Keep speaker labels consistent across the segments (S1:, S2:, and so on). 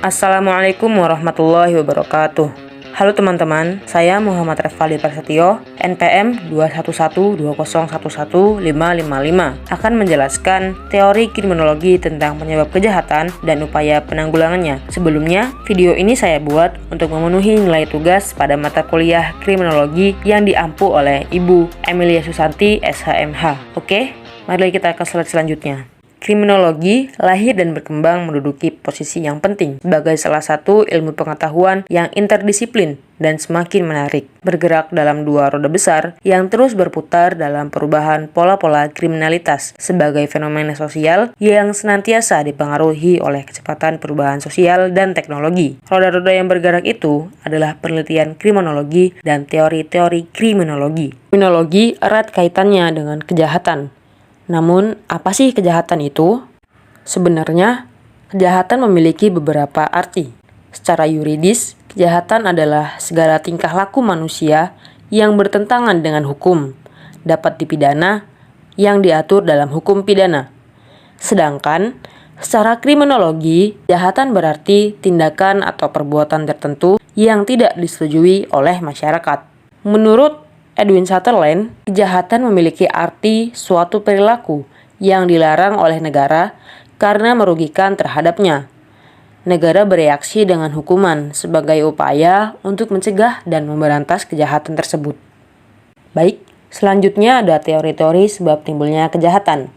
S1: Assalamualaikum warahmatullahi wabarakatuh. Halo teman-teman, saya Muhammad Refali Prasetyo, NPM 2111011555, akan menjelaskan teori kriminologi tentang penyebab kejahatan dan upaya penanggulangannya. Sebelumnya, video ini saya buat untuk memenuhi nilai tugas pada mata kuliah kriminologi yang diampu oleh Ibu Emilia Susanti, SHMH. Oke, mari kita ke slide selanjutnya. Kriminologi lahir dan berkembang menduduki posisi yang penting sebagai salah satu ilmu pengetahuan yang interdisiplin dan semakin menarik, bergerak dalam dua roda besar yang terus berputar dalam perubahan pola-pola kriminalitas sebagai fenomena sosial yang senantiasa dipengaruhi oleh kecepatan perubahan sosial dan teknologi. Roda-roda yang bergerak itu adalah penelitian kriminologi dan teori-teori kriminologi. Kriminologi erat kaitannya dengan kejahatan. Namun, apa sih kejahatan itu? Sebenarnya, kejahatan memiliki beberapa arti. Secara yuridis, kejahatan adalah segala tingkah laku manusia yang bertentangan dengan hukum, dapat dipidana, yang diatur dalam hukum pidana. Sedangkan, secara kriminologi, kejahatan berarti tindakan atau perbuatan tertentu yang tidak disetujui oleh masyarakat. Menurut Edwin Sutherland, kejahatan memiliki arti suatu perilaku yang dilarang oleh negara karena merugikan terhadapnya. Negara bereaksi dengan hukuman sebagai upaya untuk mencegah dan memberantas kejahatan tersebut. Baik, selanjutnya ada teori-teori sebab timbulnya kejahatan.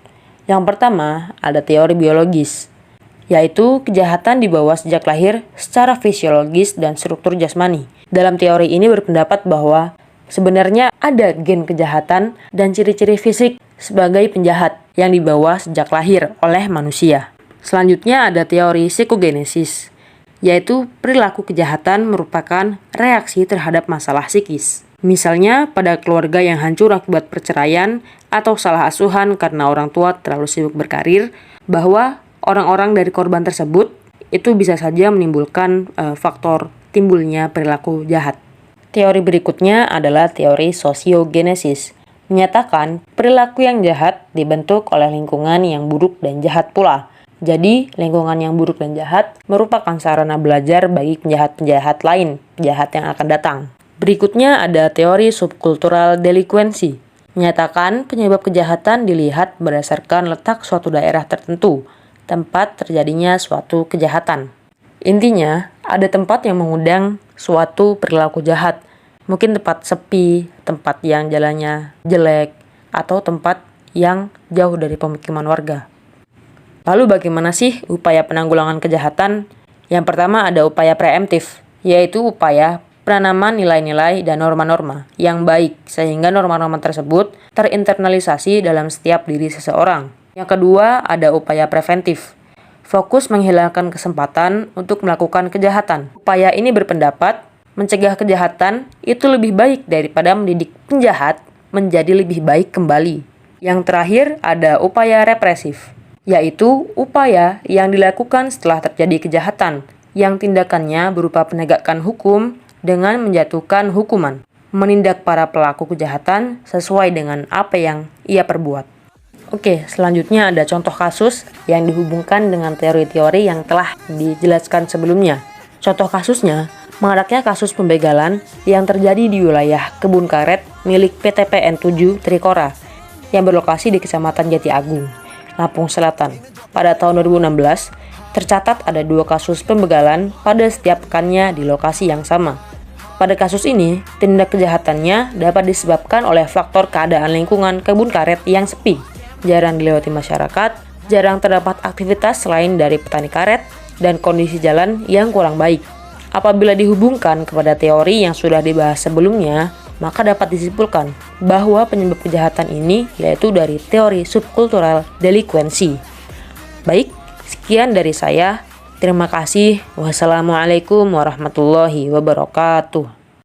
S1: Yang pertama, ada teori biologis, yaitu kejahatan dibawa sejak lahir secara fisiologis dan struktur jasmani. Dalam teori ini berpendapat bahwa sebenarnya ada gen kejahatan dan ciri-ciri fisik sebagai penjahat yang dibawa sejak lahir oleh manusia. Selanjutnya ada teori psikogenesis, yaitu perilaku kejahatan merupakan reaksi terhadap masalah psikis. Misalnya pada keluarga yang hancur akibat perceraian atau salah asuhan karena orang tua terlalu sibuk berkarir, bahwa orang-orang dari korban tersebut itu bisa saja menimbulkan faktor timbulnya perilaku jahat. Teori berikutnya adalah teori sosiogenesis, menyatakan perilaku yang jahat dibentuk oleh lingkungan yang buruk dan jahat pula. Jadi, lingkungan yang buruk dan jahat merupakan sarana belajar bagi penjahat-penjahat lain, penjahat yang akan datang. Berikutnya ada teori subkultural delinquency, menyatakan penyebab kejahatan dilihat berdasarkan letak suatu daerah tertentu, tempat terjadinya suatu kejahatan. Intinya, ada tempat yang mengundang suatu perilaku jahat, mungkin tempat sepi, tempat yang jalannya jelek, atau tempat yang jauh dari pemukiman warga. Lalu bagaimana sih upaya penanggulangan kejahatan? Yang pertama ada upaya preemptif, yaitu upaya penanaman nilai-nilai dan norma-norma yang baik, sehingga norma-norma tersebut terinternalisasi dalam setiap diri seseorang. Yang kedua ada upaya preventif, fokus menghilangkan kesempatan untuk melakukan kejahatan. Upaya ini berpendapat mencegah kejahatan itu lebih baik daripada mendidik penjahat menjadi lebih baik kembali. Yang terakhir ada upaya represif, yaitu upaya yang dilakukan setelah terjadi kejahatan, yang tindakannya berupa penegakan hukum dengan menjatuhkan hukuman, menindak para pelaku kejahatan sesuai dengan apa yang ia perbuat. Oke, selanjutnya ada contoh kasus yang dihubungkan dengan teori-teori yang telah dijelaskan sebelumnya. Contoh kasusnya, maraknya kasus pembegalan yang terjadi di wilayah kebun karet milik PT PN7 Trikora yang berlokasi di Kecamatan Jati Agung, Lampung Selatan. Pada tahun 2016, tercatat ada 2 kasus pembegalan pada setiap pekannya di lokasi yang sama. Pada kasus ini, tindak kejahatannya dapat disebabkan oleh faktor keadaan lingkungan kebun karet yang sepi, jarang dilewati masyarakat, jarang terdapat aktivitas selain dari petani karet, dan kondisi jalan yang kurang baik. Apabila dihubungkan kepada teori yang sudah dibahas sebelumnya, maka dapat disimpulkan bahwa penyebab kejahatan ini yaitu dari teori subkultural delinquency. Baik, sekian dari saya. Terima kasih. Wassalamualaikum warahmatullahi wabarakatuh.